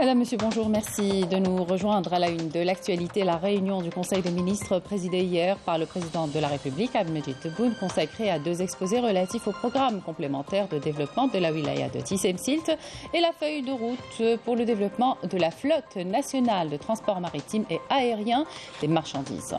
Madame, Monsieur, bonjour. Merci de nous rejoindre à la une de l'actualité. La réunion du Conseil des ministres présidée hier par le président de la République, Abdelmejid Tebboune, consacrée à deux exposés relatifs au programme complémentaire de développement de la wilaya de Tissemsilt et la feuille de route pour le développement de la flotte nationale de transport maritime et aérien des marchandises.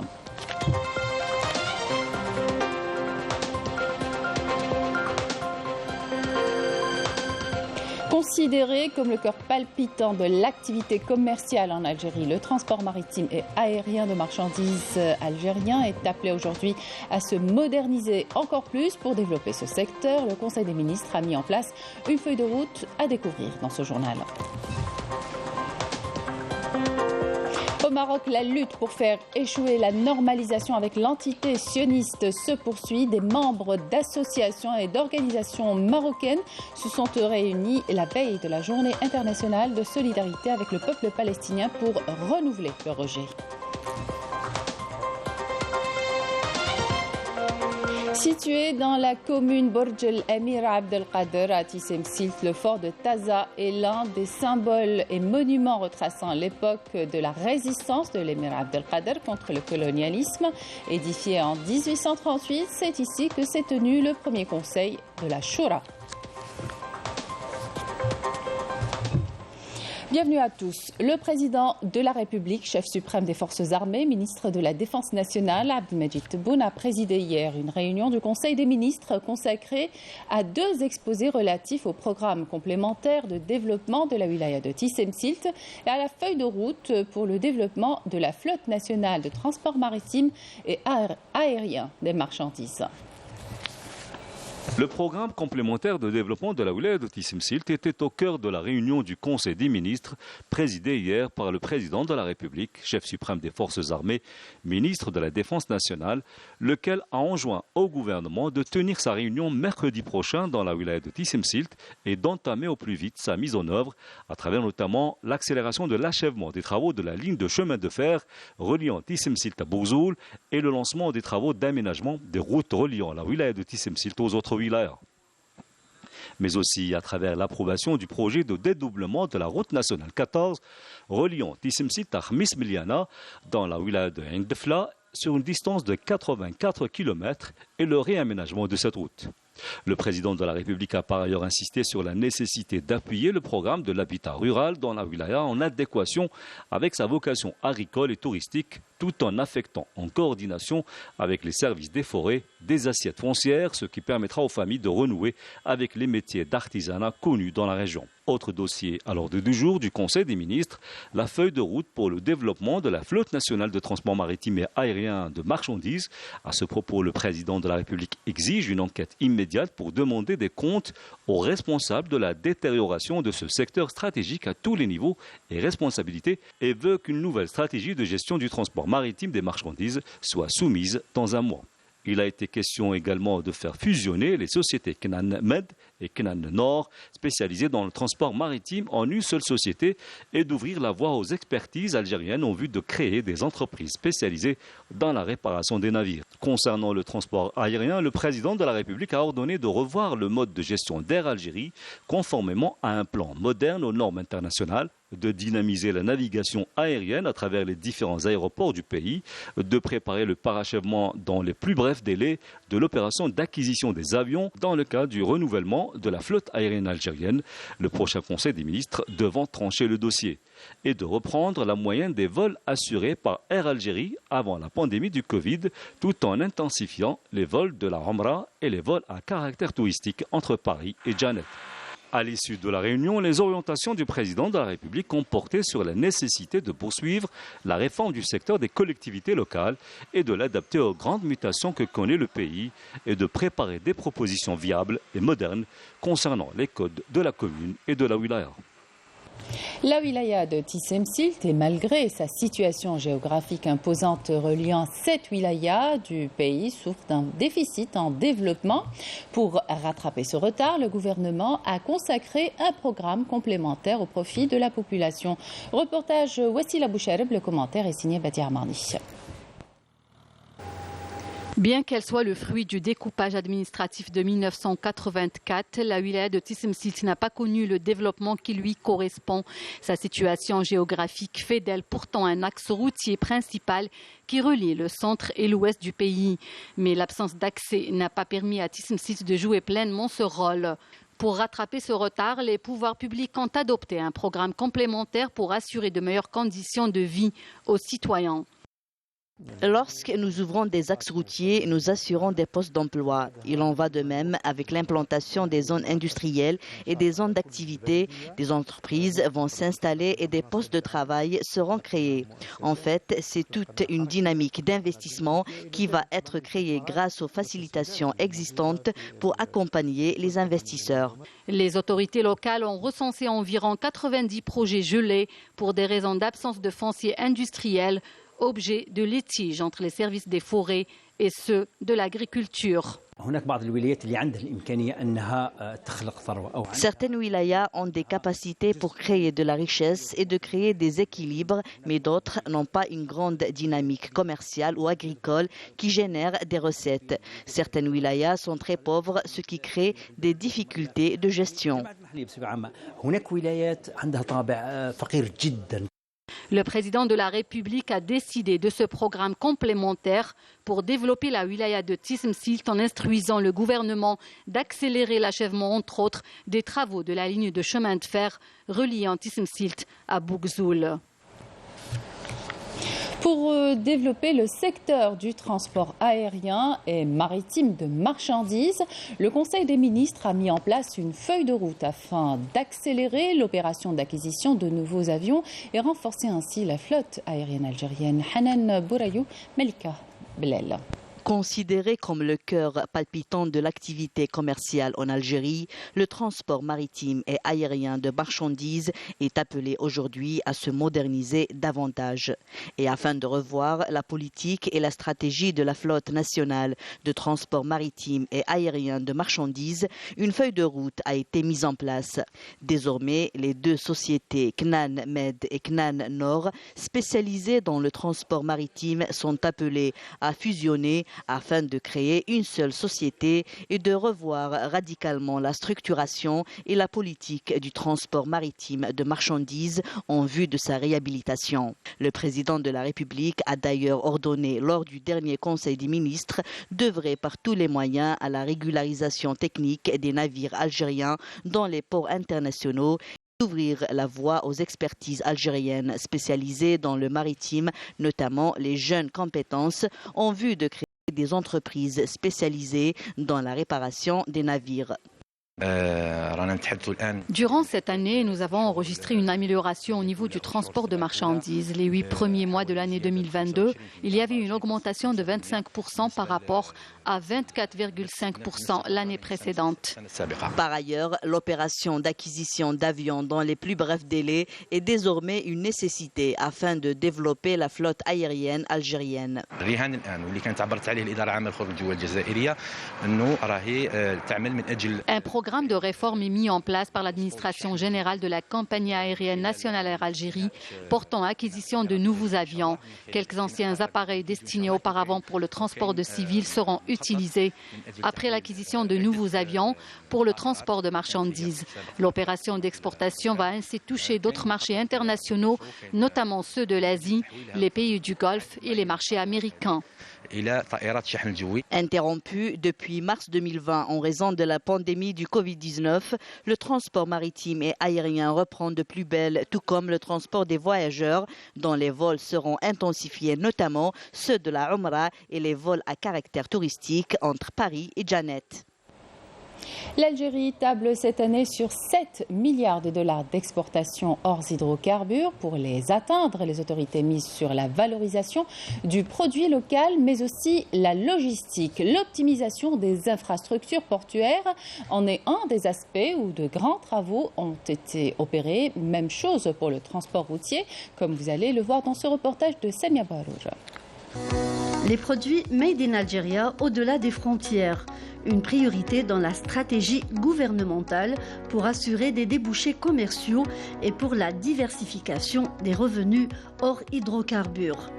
Considéré comme le cœur palpitant de l'activité commerciale en Algérie, le transport maritime et aérien de marchandises algérien est appelé aujourd'hui à se moderniser encore plus pour développer ce secteur. Le Conseil des ministres a mis en place une feuille de route à découvrir dans ce journal. Au Maroc, la lutte pour faire échouer la normalisation avec l'entité sioniste se poursuit. Des membres d'associations et d'organisations marocaines se sont réunis la veille de la journée internationale de solidarité avec le peuple palestinien pour renouveler leur rejet. Situé dans la commune Borj el-Emir Abdelkader à Tissemsilt, le fort de Taza est l'un des symboles et monuments retraçant l'époque de la résistance de l'émir Abdelkader contre le colonialisme. Édifié en 1838, c'est ici que s'est tenu le premier conseil de la Choura. Bienvenue à tous. Le président de la République, chef suprême des forces armées, ministre de la Défense nationale, Abdelmejid Tebboune, a présidé hier une réunion du Conseil des ministres consacrée à deux exposés relatifs au programme complémentaire de développement de la wilaya de Tissemsilt et à la feuille de route pour le développement de la flotte nationale de transport maritime et aérien des marchandises. Le programme complémentaire de développement de la wilaya de Tissemsilt était au cœur de la réunion du Conseil des ministres, présidée hier par le président de la République, chef suprême des forces armées, ministre de la Défense nationale, lequel a enjoint au gouvernement de tenir sa réunion mercredi prochain dans la wilaya de Tissemsilt et d'entamer au plus vite sa mise en œuvre, à travers notamment l'accélération de l'achèvement des travaux de la ligne de chemin de fer reliant Tissemsilt à Bourzoul et le lancement des travaux d'aménagement des routes reliant la wilaya de Tissemsilt aux autres wilayas. Mais aussi à travers l'approbation du projet de dédoublement de la route nationale 14 reliant Tissemsilt à Khmis Miliana dans la wilaya de Indefla sur une distance de 84 km et le réaménagement de cette route. Le président de la République a par ailleurs insisté sur la nécessité d'appuyer le programme de l'habitat rural dans la wilaya en adéquation avec sa vocation agricole et touristique, tout en affectant en coordination avec les services des forêts, des assiettes foncières, ce qui permettra aux familles de renouer avec les métiers d'artisanat connus dans la région. Autre dossier à l'ordre du jour du Conseil des ministres, la feuille de route pour le développement de la flotte nationale de transport maritime et aérien de marchandises. À ce propos, le président de la République exige une enquête immédiate pour demander des comptes aux responsables de la détérioration de ce secteur stratégique à tous les niveaux et responsabilités et veut qu'une nouvelle stratégie de gestion du transport maritime des marchandises soit soumise dans un mois. Il a été question également de faire fusionner les sociétés Knan Med et Knan Nord, spécialisées dans le transport maritime, en une seule société et d'ouvrir la voie aux expertises algériennes en vue de créer des entreprises spécialisées dans la réparation des navires. Concernant le transport aérien, le président de la République a ordonné de revoir le mode de gestion d'Air Algérie conformément à un plan moderne aux normes internationales, de dynamiser la navigation aérienne à travers les différents aéroports du pays, de préparer le parachèvement dans les plus brefs délais de l'opération d'acquisition des avions dans le cadre du renouvellement de la flotte aérienne algérienne, le prochain Conseil des ministres devant trancher le dossier, et de reprendre la moyenne des vols assurés par Air Algérie avant la pandémie du Covid, tout en intensifiant les vols de la Omra et les vols à caractère touristique entre Paris et Djanet. À l'issue de la réunion, les orientations du président de la République ont porté sur la nécessité de poursuivre la réforme du secteur des collectivités locales et de l'adapter aux grandes mutations que connaît le pays et de préparer des propositions viables et modernes concernant les codes de la commune et de la wilaya. La wilaya de Tissemsilt, et malgré sa situation géographique imposante reliant 7 wilayas du pays, souffre d'un déficit en développement. Pour rattraper ce retard, le gouvernement a consacré un programme complémentaire au profit de la population. Reportage Wassila Bouchareb, le commentaire est signé Badi Armani. Bien qu'elle soit le fruit du découpage administratif de 1984, la wilaya de Tissim Silt n'a pas connu le développement qui lui correspond. Sa situation géographique fait d'elle pourtant un axe routier principal qui relie le centre et l'ouest du pays. Mais l'absence d'accès n'a pas permis à Tissim Silt de jouer pleinement ce rôle. Pour rattraper ce retard, les pouvoirs publics ont adopté un programme complémentaire pour assurer de meilleures conditions de vie aux citoyens. Lorsque nous ouvrons des axes routiers, nous assurons des postes d'emploi. Il en va de même avec l'implantation des zones industrielles et des zones d'activité. Des entreprises vont s'installer et des postes de travail seront créés. En fait, c'est toute une dynamique d'investissement qui va être créée grâce aux facilitations existantes pour accompagner les investisseurs. Les autorités locales ont recensé environ 90 projets gelés pour des raisons d'absence de foncier industriel, objet de litige entre les services des forêts et ceux de l'agriculture. Certaines wilayas ont des capacités pour créer de la richesse et de créer des équilibres, mais d'autres n'ont pas une grande dynamique commerciale ou agricole qui génère des recettes. Certaines wilayas sont très pauvres, ce qui crée des difficultés de gestion. Le président de la République a décidé de ce programme complémentaire pour développer la wilaya de Tissim Silt en instruisant le gouvernement d'accélérer l'achèvement, entre autres, des travaux de la ligne de chemin de fer reliant Tissim Silt à Boukzoul. Pour développer le secteur du transport aérien et maritime de marchandises, le Conseil des ministres a mis en place une feuille de route afin d'accélérer l'opération d'acquisition de nouveaux avions et renforcer ainsi la flotte aérienne algérienne. Hanan Bourayou, Melika Belel. Considéré comme le cœur palpitant de l'activité commerciale en Algérie, le transport maritime et aérien de marchandises est appelé aujourd'hui à se moderniser davantage. Et afin de revoir la politique et la stratégie de la flotte nationale de transport maritime et aérien de marchandises, une feuille de route a été mise en place. Désormais, les deux sociétés Knan Med et Knan Nord, spécialisées dans le transport maritime, sont appelées à fusionner afin de créer une seule société et de revoir radicalement la structuration et la politique du transport maritime de marchandises en vue de sa réhabilitation. Le président de la République a d'ailleurs ordonné lors du dernier Conseil des ministres d'œuvrer par tous les moyens à la régularisation technique des navires algériens dans les ports internationaux, d'ouvrir la voie aux expertises algériennes spécialisées dans le maritime, notamment les jeunes compétences, en vue de créer des entreprises spécialisées dans la réparation des navires. Durant cette année, nous avons enregistré une amélioration au niveau du transport de marchandises. Les 8 premiers mois de l'année 2022, il y avait une augmentation de 25% par rapport à 24,5% l'année précédente. Par ailleurs, l'opération d'acquisition d'avions dans les plus brefs délais est désormais une nécessité afin de développer la flotte aérienne algérienne. Un programme de réforme est mis en place par l'administration générale de la compagnie aérienne nationale Air Algérie portant acquisition de nouveaux avions. Quelques anciens appareils destinés auparavant pour le transport de civils seront utilisés après l'acquisition de nouveaux avions pour le transport de marchandises. L'opération d'exportation va ainsi toucher d'autres marchés internationaux, notamment ceux de l'Asie, les pays du Golfe et les marchés américains. Interrompu depuis mars 2020 en raison de la pandémie du Covid-19, le transport maritime et aérien reprend de plus belle, tout comme le transport des voyageurs, dont les vols seront intensifiés, notamment ceux de la Umrah et les vols à caractère touristique entre Paris et Djanet. L'Algérie table cette année sur 7 milliards de dollars d'exportation hors hydrocarbures. Pour les atteindre, les autorités misent sur la valorisation du produit local, mais aussi la logistique. L'optimisation des infrastructures portuaires en est un des aspects où de grands travaux ont été opérés. Même chose pour le transport routier, comme vous allez le voir dans ce reportage de Samia Barouja. Les produits Made in Algeria au-delà des frontières. Une priorité dans la stratégie gouvernementale pour assurer des débouchés commerciaux et pour la diversification des revenus hors hydrocarbures.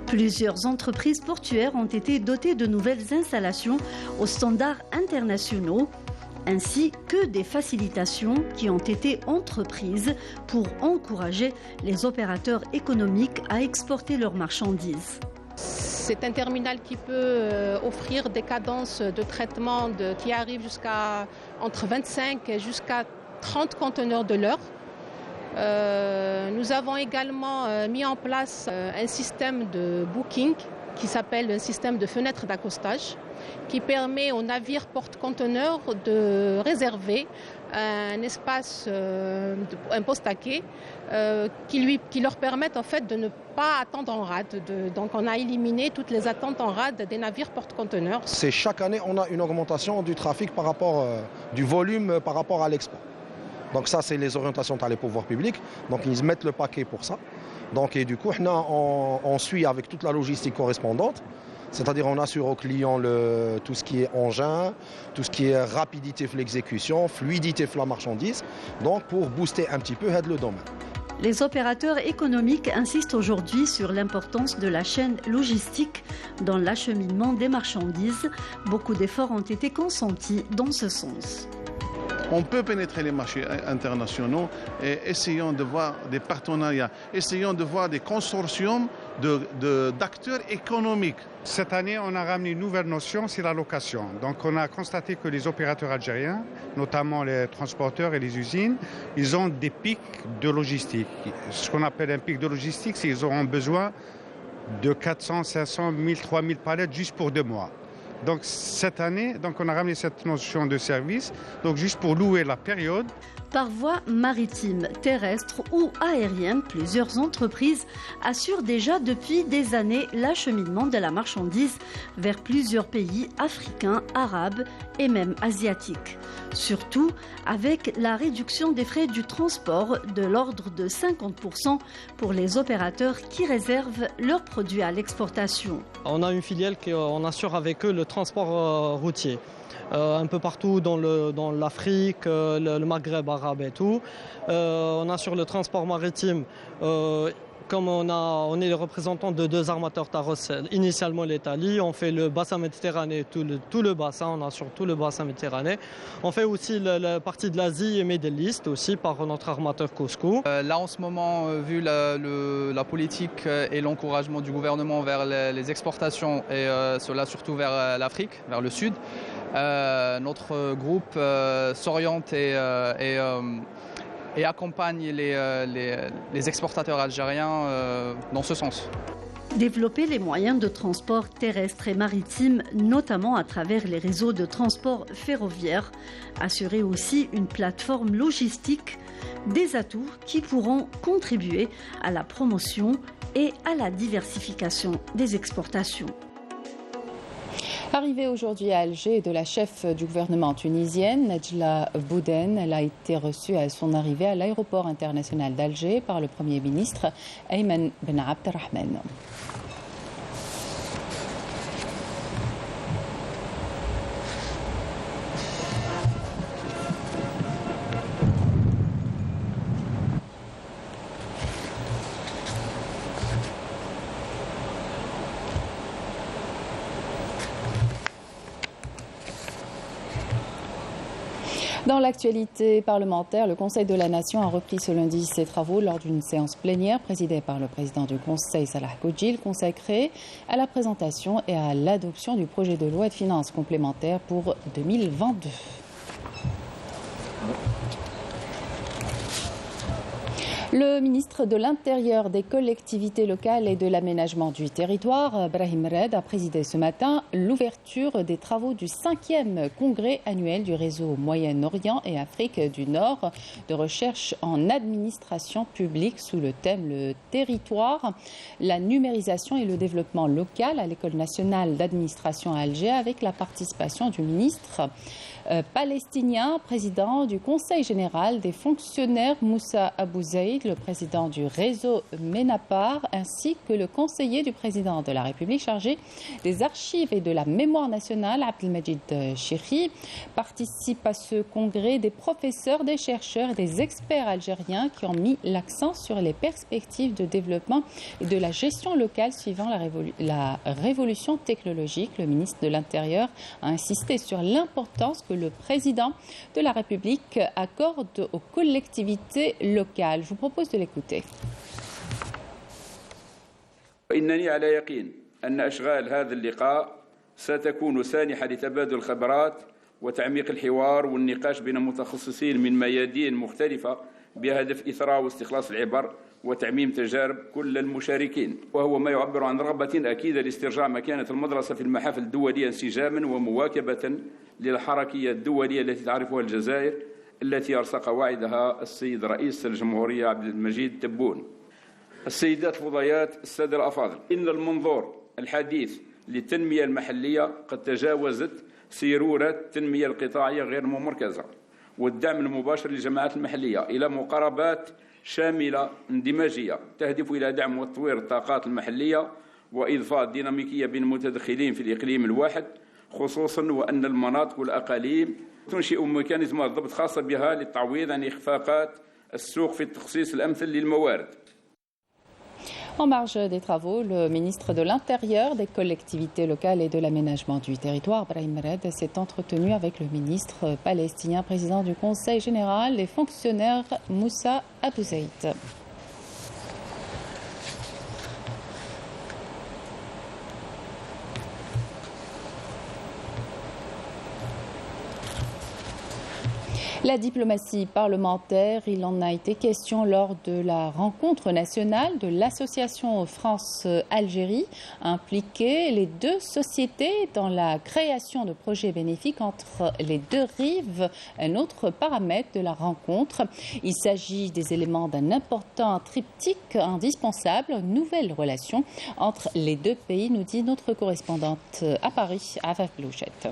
Plusieurs entreprises portuaires ont été dotées de nouvelles installations aux standards internationaux, ainsi que des facilitations qui ont été entreprises pour encourager les opérateurs économiques à exporter leurs marchandises. C'est un terminal qui peut offrir des cadences de traitement qui arrivent jusqu'à entre 25 et jusqu'à 30 conteneurs de l'heure. Nous avons également mis en place un système de booking qui s'appelle un système de fenêtre d'accostage qui permet aux navires porte-conteneurs de réserver un espace, un poste à quai qui leur permettent en fait de ne pas attendre en rade. Donc on a éliminé toutes les attentes en rade des navires porte-conteneurs. C'est chaque année on a une augmentation du trafic par rapport du volume par rapport à l'export. Donc ça, c'est les orientations par les pouvoirs publics. Donc ils mettent le paquet pour ça. Donc, et du coup, on suit avec toute la logistique correspondante. C'est-à-dire on assure aux clients tout ce qui est engin, tout ce qui est rapidité de l'exécution, fluidité de la marchandise. Donc pour booster un petit peu le domaine. Les opérateurs économiques insistent aujourd'hui sur l'importance de la chaîne logistique dans l'acheminement des marchandises. Beaucoup d'efforts ont été consentis dans ce sens. On peut pénétrer les marchés internationaux et essayons de voir des partenariats, essayons de voir des consortiums d'acteurs économiques. Cette année, on a ramené une nouvelle notion, c'est la location. Donc on a constaté que les opérateurs algériens, notamment les transporteurs et les usines, ils ont des pics de logistique. Ce qu'on appelle un pic de logistique, c'est qu'ils auront besoin de 400, 500, 1000, 3000 palettes juste pour 2 mois. Donc cette année, on a ramené cette notion de service, donc juste pour louer la période. Par voie maritime, terrestre ou aérienne, plusieurs entreprises assurent déjà depuis des années l'acheminement de la marchandise vers plusieurs pays africains, arabes et même asiatiques. Surtout avec la réduction des frais du transport de l'ordre de 50% pour les opérateurs qui réservent leurs produits à l'exportation. On a une filiale qu'on assure avec eux le transport routier. Un peu partout dans l'Afrique, le Maghreb arabe et tout. On assure le transport maritime. Comme on est les représentants de 2 armateurs Taros, initialement l'Italie, on fait le bassin méditerranéen, tout le bassin, on assure tout le bassin méditerranéen. On fait aussi la partie de l'Asie et Middle East aussi par notre armateur Cosco. Là en ce moment, vu la politique et l'encouragement du gouvernement vers les exportations et cela surtout vers l'Afrique, vers le sud, notre groupe s'oriente et accompagne les exportateurs algériens dans ce sens. Développer les moyens de transport terrestre et maritime, notamment à travers les réseaux de transport ferroviaire. Assurer aussi une plateforme logistique, des atouts qui pourront contribuer à la promotion et à la diversification des exportations. Arrivée aujourd'hui à Alger de la chef du gouvernement tunisienne, Nedjla Bouden, elle a été reçue à son arrivée à l'aéroport international d'Alger par le Premier ministre Ayman Ben Abdelrahman. Dans l'actualité parlementaire, le Conseil de la Nation a repris ce lundi ses travaux lors d'une séance plénière présidée par le président du Conseil, Salah Koudjil, consacrée à la présentation et à l'adoption du projet de loi de finances complémentaire pour 2022. Le ministre de l'Intérieur, des collectivités locales et de l'aménagement du territoire, Brahim Red, a présidé ce matin l'ouverture des travaux du 5e congrès annuel du réseau Moyen-Orient et Afrique du Nord de recherche en administration publique sous le thème « Le territoire, la numérisation et le développement local » à l'École nationale d'administration à Alger, avec la participation du ministre palestinien, président du Conseil général des fonctionnaires Moussa Abou Zaïd, le président du réseau MENAPAR, ainsi que le conseiller du président de la République chargé des archives et de la mémoire nationale, Abdelmajid Chiri. Participent à ce congrès des professeurs, des chercheurs et des experts algériens qui ont mis l'accent sur les perspectives de développement et de la gestion locale suivant la révolution technologique. Le ministre de l'Intérieur a insisté sur l'importance que le président de la République accorde aux collectivités locales. Je vous propose de l'écouter. إنني على يقين أن أشغال هذا اللقاء ستكون سانحة لتبادل الخبرات وتعميق الحوار والنقاش بين متخصصين من ميادين مختلفة بهدف إثراء واستخلاص العبر وتعميم تجارب كل المشاركين، وهو ما يعبر عن رغبة أكيدة لاسترجاع مكانة المدرسة في المحافل الدولية انسجاما ومواكبة للحركية الدولية التي تعرفها الجزائر التي أرسق وعدها السيد رئيس الجمهورية عبد المجيد تبون. السيدات الفضيات، السادة الأفاضل، إن المنظور الحديث للتنمية المحلية قد تجاوزت سيرورة التنمية القطاعية غير الممركزة والدعم المباشر للجماعات المحلية إلى مقاربات شاملة اندماجية تهدف إلى دعم وتطوير الطاقات المحلية وإضفاء الديناميكية بين المتدخلين في الإقليم الواحد، خصوصا وأن المناطق والأقاليم تنشئ ميكانيزمات ضبط خاصة بها للتعويض عن إخفاقات السوق في التخصيص الأمثل للموارد. En marge des travaux, le ministre de l'Intérieur, des collectivités locales et de l'aménagement du territoire, Brahim Red, s'est entretenu avec le ministre palestinien, président du Conseil général, et fonctionnaire Moussa Abouzaïd. La diplomatie parlementaire, il en a été question lors de la rencontre nationale de l'association France-Algérie, impliquée les deux sociétés dans la création de projets bénéfiques entre les deux rives, un autre paramètre de la rencontre. Il s'agit des éléments d'un important triptyque indispensable, une nouvelle relation entre les deux pays, nous dit notre correspondante à Paris, Afaf Blouchette.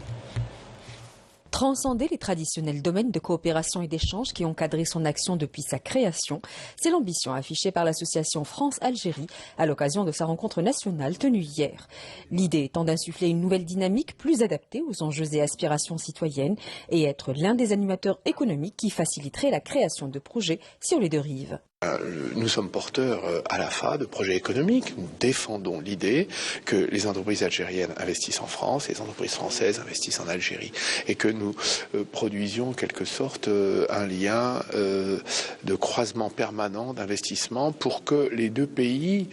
Transcender les traditionnels domaines de coopération et d'échange qui ont cadré son action depuis sa création, c'est l'ambition affichée par l'association France-Algérie à l'occasion de sa rencontre nationale tenue hier. L'idée étant d'insuffler une nouvelle dynamique plus adaptée aux enjeux et aspirations citoyennes et être l'un des animateurs économiques qui faciliterait la création de projets sur les deux rives. Nous sommes porteurs à la fois de projets économiques. Nous défendons l'idée que les entreprises algériennes investissent en France, les entreprises françaises investissent en Algérie, et que nous produisions en quelque sorte un lien de croisement permanent d'investissement pour que les deux pays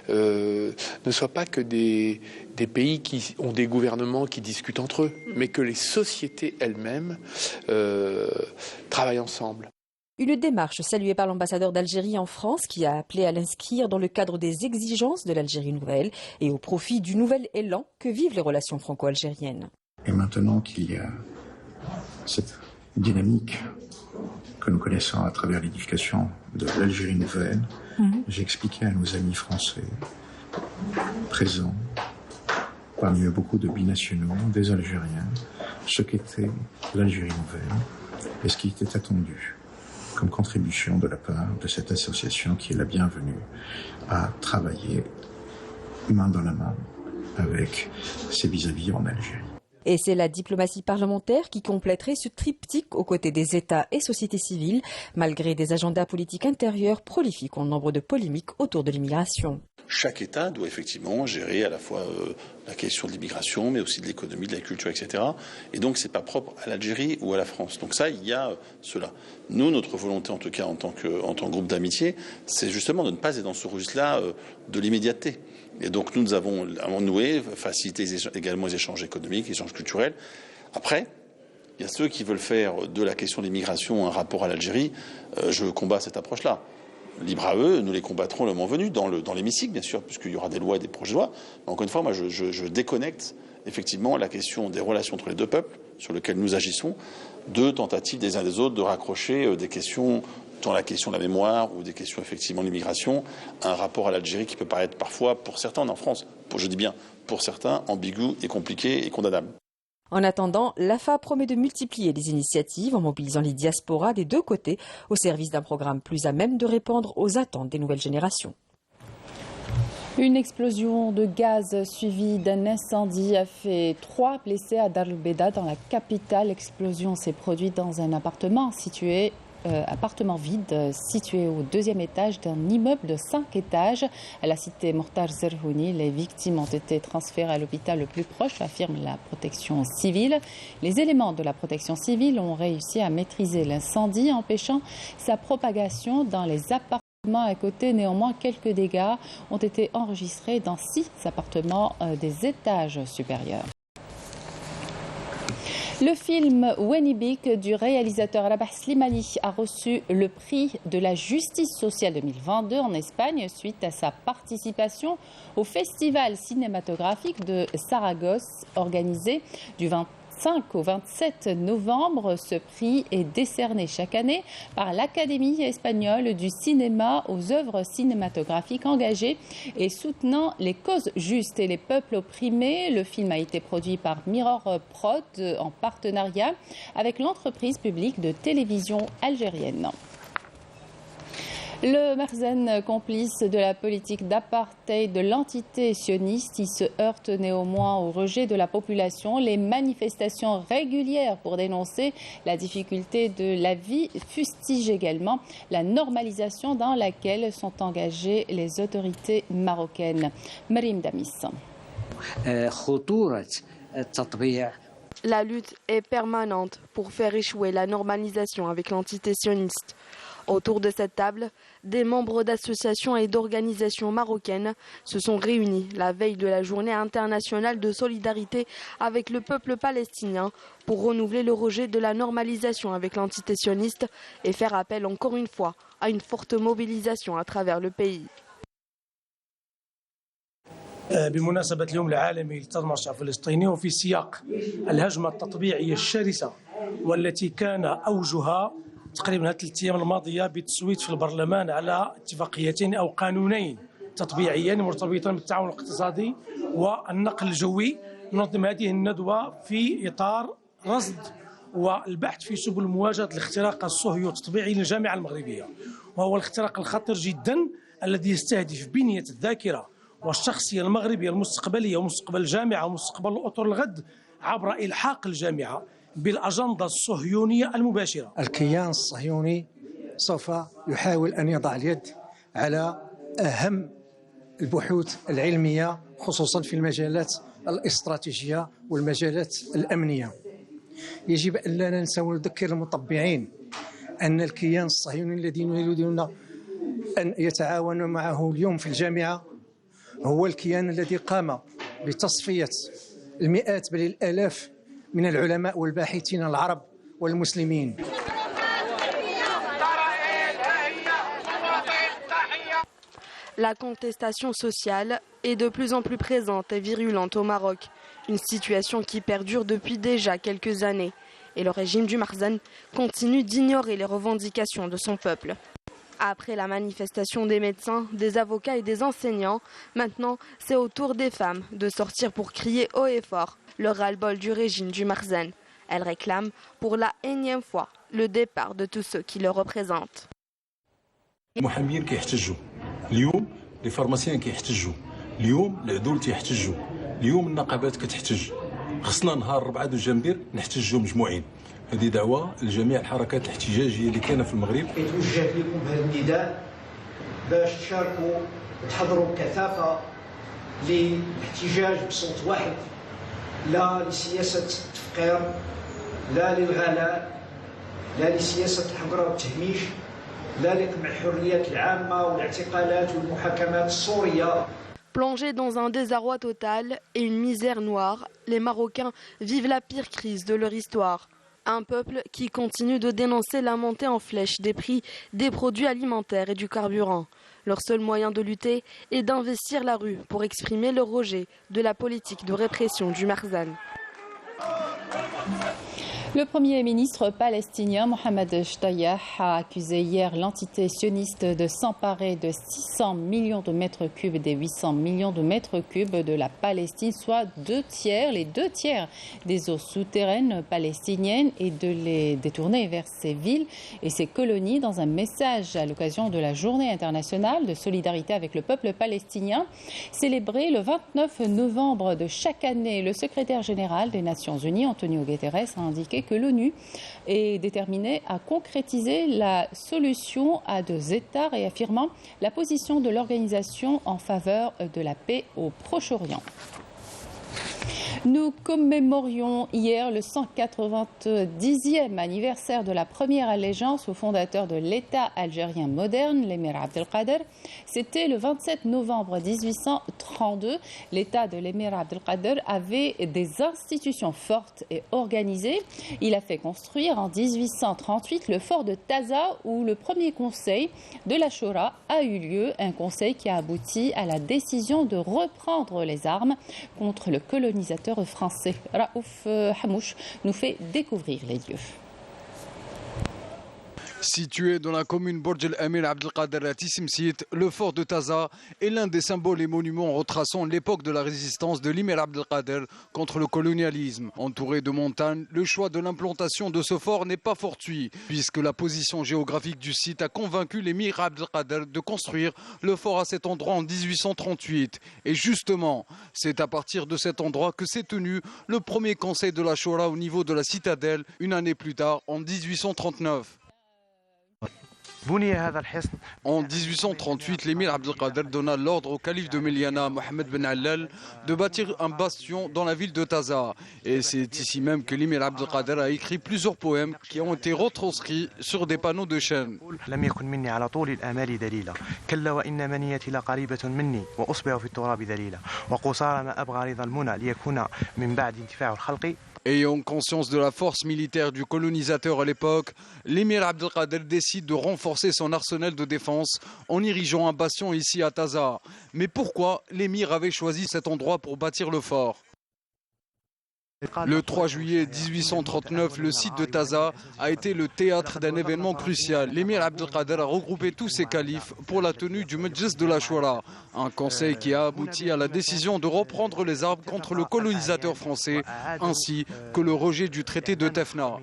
ne soient pas que des pays qui ont des gouvernements qui discutent entre eux, mais que les sociétés elles-mêmes travaillent ensemble. Une démarche saluée par l'ambassadeur d'Algérie en France qui a appelé à l'inscrire dans le cadre des exigences de l'Algérie nouvelle et au profit du nouvel élan que vivent les relations franco-algériennes. Et maintenant qu'il y a cette dynamique que nous connaissons à travers l'édification de l'Algérie nouvelle, j'ai expliqué à nos amis français présents, parmi eux beaucoup de binationaux, des Algériens, ce qu'était l'Algérie nouvelle et ce qui était attendu comme contribution de la part de cette association qui est la bienvenue à travailler main dans la main avec ses vis-à-vis en Algérie. Et c'est la diplomatie parlementaire qui compléterait ce triptyque aux côtés des États et sociétés civiles, malgré des agendas politiques intérieurs prolifiques en nombre de polémiques autour de l'immigration. Chaque État doit effectivement gérer à la fois la question de l'immigration, mais aussi de l'économie, de la culture, etc. Et donc, c'est pas propre à l'Algérie ou à la France. Donc ça, il y a cela. Nous, notre volonté, en tout cas, en tant que groupe d'amitié, c'est justement de ne pas être dans ce registre-là de l'immédiateté. Et donc, nous avons noué, facilité également les échanges économiques, les échanges culturels. Après, il y a ceux qui veulent faire de la question de l'immigration un rapport à l'Algérie. Je combats cette approche-là. Libre à eux, nous les combattrons le moment venu, dans l'hémicycle, bien sûr, puisqu'il y aura des lois et des projets de loi. Mais encore une fois, moi, je déconnecte effectivement la question des relations entre les deux peuples, sur lesquelles nous agissons, de tentatives des uns des autres de raccrocher des questions, dans la question de la mémoire ou des questions effectivement de l'immigration, un rapport à l'Algérie qui peut paraître parfois, pour certains en France, je dis bien pour certains, ambigu et compliqué et condamnable. En attendant, l'AFA promet de multiplier les initiatives en mobilisant les diasporas des deux côtés au service d'un programme plus à même de répondre aux attentes des nouvelles générations. Une explosion de gaz suivie d'un incendie a fait 3 blessés à Dar el Beda dans la capitale. L'explosion s'est produite dans un appartement vide situé au 2e étage d'un immeuble de 5 étages à la cité Mortar Zerhouni. Les victimes ont été transférées à l'hôpital le plus proche, affirme la protection civile. Les éléments de la protection civile ont réussi à maîtriser l'incendie, empêchant sa propagation dans les appartements à côté. Néanmoins, quelques dégâts ont été enregistrés dans 6 appartements des étages supérieurs. Le film Wenibik du réalisateur Rabah Slimani a reçu le prix de la justice sociale 2022 en Espagne suite à sa participation au festival cinématographique de Saragosse organisé du 25 au 27 novembre. Ce prix est décerné chaque année par l'Académie espagnole du cinéma aux œuvres cinématographiques engagées et soutenant les causes justes et les peuples opprimés. Le film a été produit par Mirror Prod en partenariat avec l'entreprise publique de télévision algérienne. Le Makhzen, complice de la politique d'apartheid de l'entité sioniste, il se heurte néanmoins au rejet de la population. Les manifestations régulières pour dénoncer la difficulté de la vie fustigent également la normalisation dans laquelle sont engagées les autorités marocaines. Marim Damis. La lutte est permanente pour faire échouer la normalisation avec l'entité sioniste. Autour de cette table, des membres d'associations et d'organisations marocaines se sont réunis la veille de la journée internationale de solidarité avec le peuple palestinien pour renouveler le rejet de la normalisation avec l'entité sioniste et faire appel encore une fois à une forte mobilisation à travers le pays. بمناسبة اليوم العالمي للتضامن الفلسطيني وفي سياق الهجمة التطبيعية الشرسة والتي كان أوجها تقريبا 3 أيام الماضية بالتصويت في البرلمان على اتفاقيتين أو قانونين تطبيعيين مرتبطين بالتعاون الاقتصادي والنقل الجوي. ننظم هذه الندوة في إطار رصد والبحث في سبل مواجهة الاختراق الصهيوني التطبيعي للجامعة المغربية، وهو الاختراق الخطير جدا الذي يستهدف بنية الذاكرة والشخصية المغربية المستقبلية ومستقبل الجامعة ومستقبل الأطر الغد عبر إلحاق الجامعة بالأجندة الصهيونية المباشرة. الكيان الصهيوني سوف يحاول أن يضع اليد على أهم البحوث العلمية خصوصا في المجالات الاستراتيجية والمجالات الأمنية. يجب أن لا ننسى ونذكر المطبعين أن الكيان الصهيوني الذي يريدون أن يتعاونوا معه اليوم في الجامعة هو الكيان الذي قام بتصفية المئات بل الآلاف من العلماء والباحثين العرب والمسلمين. La contestation sociale est de plus en plus présente et virulente au Maroc, une situation qui perdure depuis déjà quelques années. Et le régime du Makhzen continue d'ignorer les revendications de son peuple. Après la manifestation des médecins, des avocats et des enseignants, maintenant c'est au tour des femmes de sortir pour crier haut et fort le ras-le-bol du régime du Makhzen. Elles réclament pour la énième fois le départ de tous ceux qui le représentent. المحامين كيحتجوا اليوم، لي فارماسيان كيحتجوا اليوم، العدول تيحتجوا اليوم، النقابات كتحتج. خصنا نهار 4 دجنبر نحتجوا مجموعين. هذه دعوة لجميع الحركات الاحتجاجية اللي كاينة في المغرب. يتوجه لكم هذا النداء باش تشاركوا وتحضروا بكثافة للاحتجاج بصوت واحد، لا لسياسة التفقير، لا للغلاء، لا لسياسة الحقر والتهميش، لا لقمع الحريات العامة والاعتقالات والمحاكمات السورية. Plongés dans un désarroi total et une misère noire, les Marocains vivent la pire crise de leur histoire. Un peuple qui continue de dénoncer la montée en flèche des prix des produits alimentaires et du carburant. Leur seul moyen de lutter est d'investir la rue pour exprimer leur rejet de la politique de répression du Makhzen. Le Premier ministre palestinien Mohamed Shtayyeh a accusé hier l'entité sioniste de s'emparer de 600 millions de mètres cubes des 800 millions de mètres cubes de la Palestine, soit les deux tiers des eaux souterraines palestiniennes, et de les détourner vers ses villes et ses colonies. Dans un message à l'occasion de la Journée internationale de solidarité avec le peuple palestinien, célébrée le 29 novembre de chaque année, le secrétaire général des Nations Unies, Antonio Guterres, a indiqué que l'ONU est déterminée à concrétiser la solution à deux États, réaffirmant la position de l'organisation en faveur de la paix au Proche-Orient. Nous commémorions hier le 190e anniversaire de la première allégeance au fondateur de l'État algérien moderne, l'émir Abdelkader. C'était le 27 novembre 1832. L'État de l'émir Abdelkader avait des institutions fortes et organisées. Il a fait construire en 1838 le fort de Taza, où le premier conseil de la Choura a eu lieu, un conseil qui a abouti à la décision de reprendre les armes contre le colonisateur français. Raouf Hamouche nous fait découvrir les lieux. Situé dans la commune Borj el-Amir Abdelkader à Tissimsit, le fort de Taza est l'un des symboles et monuments retraçant l'époque de la résistance de l'émir Abdelkader contre le colonialisme. Entouré de montagnes, le choix de l'implantation de ce fort n'est pas fortuit, puisque la position géographique du site a convaincu l'émir Abdelkader de construire le fort à cet endroit en 1838. Et justement, c'est à partir de cet endroit que s'est tenu le premier conseil de la Choura au niveau de la citadelle, une année plus tard, en 1839. En 1838, l'émir Abdelkader donna l'ordre au calife de Méliana, Mohamed Ben Allal, de bâtir un bastion dans la ville de Taza. Et c'est ici même que l'émir Abdelkader a écrit plusieurs poèmes qui ont été retranscrits sur des panneaux de chêne. Ayant conscience de la force militaire du colonisateur à l'époque, l'émir Abdelkader décide de renforcer son arsenal de défense en érigeant un bastion ici à Taza. Mais pourquoi l'émir avait choisi cet endroit pour bâtir le fort ? Le 3 juillet 1839, le site de Taza a été le théâtre d'un événement crucial. L'émir Abdelkader a regroupé tous ses califes pour la tenue du Majlis de la Choura, un conseil qui a abouti à la décision de reprendre les armes contre le colonisateur français, ainsi que le rejet du traité de Tefna.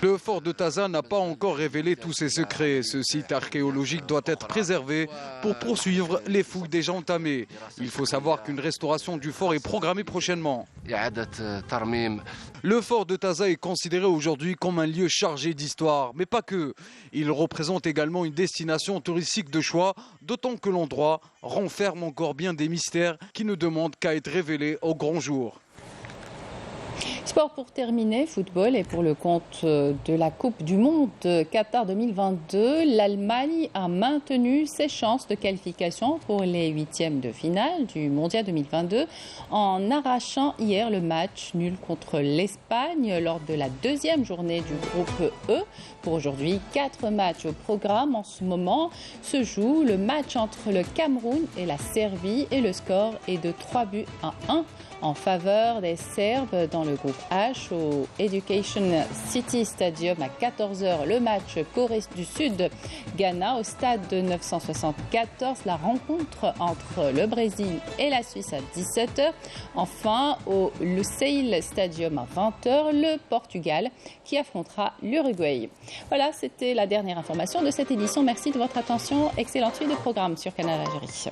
Le fort de Taza n'a pas encore révélé tous ses secrets. Ce site archéologique doit être préservé pour poursuivre les fouilles déjà entamées. Il faut savoir qu'une restauration du fort est programmée prochainement. Le fort de Taza est considéré aujourd'hui comme un lieu chargé d'histoire, mais pas que. Il représente également une destination touristique de choix, d'autant que l'endroit renferme encore bien des mystères qui ne demandent qu'à être révélés au grand jour. Sport pour terminer, football, et pour le compte de la Coupe du Monde Qatar 2022, l'Allemagne a maintenu ses chances de qualification pour les huitièmes de finale du Mondial 2022 en arrachant hier le match nul contre l'Espagne lors de la deuxième journée du groupe E. Pour aujourd'hui, 4 matchs au programme. En ce moment se joue le match entre le Cameroun et la Serbie et le score est de 3-1 en faveur des Serbes dans le groupe H au Education City Stadium à 14h. Le match Corée du Sud-Ghana au stade de 974. La rencontre entre le Brésil et la Suisse à 17h. Enfin, au Lusail Stadium à 20h, le Portugal qui affrontera l'Uruguay. Voilà, c'était la dernière information de cette édition. Merci de votre attention. Excellente suite de programme sur Canal Algérie.